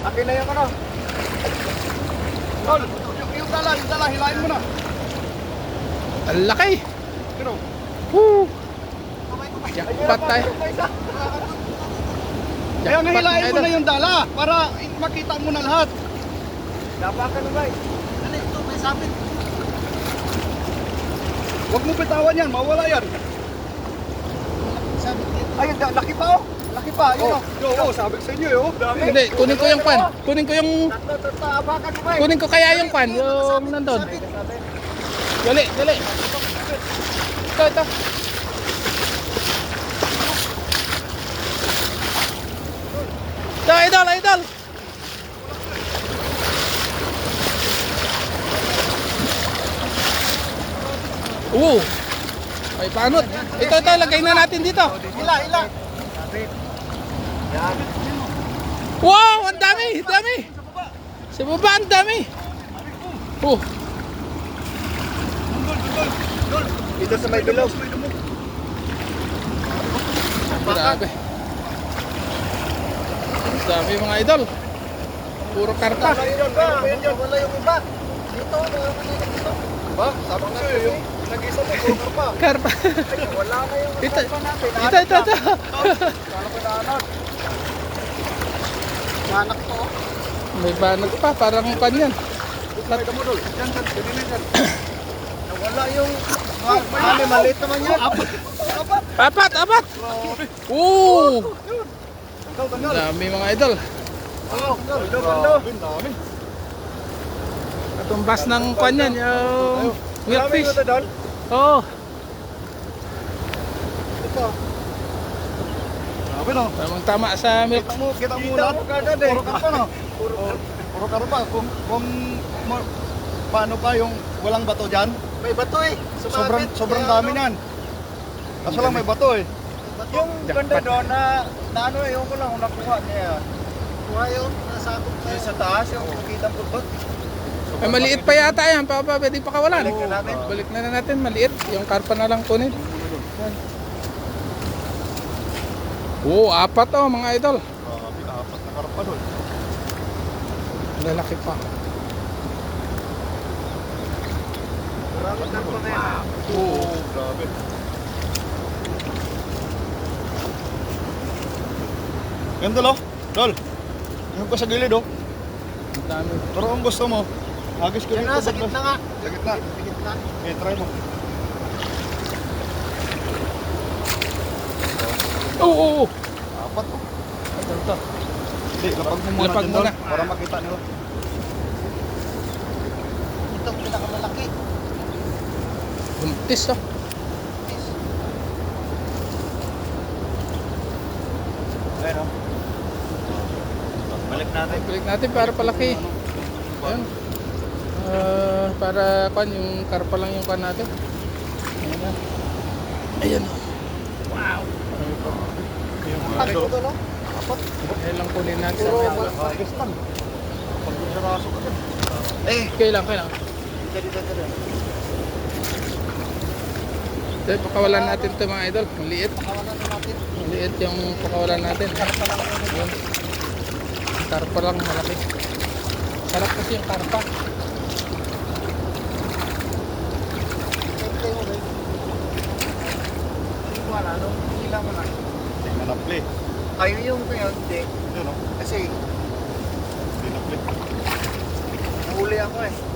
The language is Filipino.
Akin na yung ano. Tol, yung dala, hilahin mo na. Ang laki. Pero, Woo! Jackpot tayo. ayun, Jackpot hilahin mga mo na idol. yung dala para makita mo na lahat. Dapat ka na ba? Ano ito, may sabit. Huwag mo bitawan yan, mawala yan. Ayun, laki pa oh. Laki pa, ayun oh. Oo, sabi ko sa inyo oh. Dami. Hindi, kunin ko yung pan. Kunin ko yung... Abakan mo ba? Kunin ko kaya yung pan. Yung nandun. Dali, dali. Ito. Ito, idol. Oo. Ay, panot. Ito, lagay na natin dito. Hila. Yan. Wow, ang dami. Sa baba, ang dami. Oh, Dito sa may bilog. grabe. Ang dami mga idol. Puro karpa. Wala yung iba. Dito, dito. Ba, sabi ko sa'yo, yung nag-isa mo, puro pa. Karpa. Wala na yung Ito. karpa natin. Ito. Kala ko naanod. Manak to. May banat pa, parang pan yan. May damo dol. Yan, yan. Nawala yung... Mali, maliit naman yan. Apat. Apat. Oo. Tanggal. Ang dami mga idol. Dami. Katumbas ng pan yan, yung milkfish. Dami dol. Oo. Ito. Grabe no. Tamang tama sa milk. Kita mo lahat. Puro karpa no. Puro karpa. Kung paano pa yung walang bato dyan? May bato eh. Sobrang dami niyan. Kaso lang may bato eh. Yung ganda doon na ano eh, yung ko lang kung nakuha niya yan. Kuha yun, nasakop tayo sa taas yung kitang pulbot. Ay, maliit pa yata yan, pwede pa kawalan. Balik na natin. Balik na natin, maliit. Yung karpa na lang kunin. Yan. Oo, apat oh mga idol. Apat na karpa doon. Lalaki pa. Maraming karpa na yan. Oo, grabe. Ganda lo, Dol. Yung ko sa gilid oh. Ang dami. Pero kung gusto mo, hagis ko dito. Sa gitna nga. Sa gitna. Okay, try mo. Oo. Apat oh. Ito. Hindi, lapag mo muna Lapag dyan, muna. Dol, para makita nila. Ito ang pinakamalaki. Buntis oh. Ayan oh. Balik natin. Balik natin para palaki. Ayan. Para kan yung karpa lang yung kan natin. Ayan na. Ayan. Wow. Apat ito no? Apat. Ayan lang kunin natin sa Puro mga. hagis lang. Pag saraso ka dyan. Eh, Kailang. dito. Ito, pakawalan natin ito mga idol. Maliit. Pakawalan na natin. Maliit yung pakawalan natin. Ayan. Karpa lang malaki. Sarap kasi yung karpa. Wala, no? Hila mo lang. Hindi manapli. Ayaw yung ngayon, hindi. Kasi, hindi napli. Nahuli ako eh.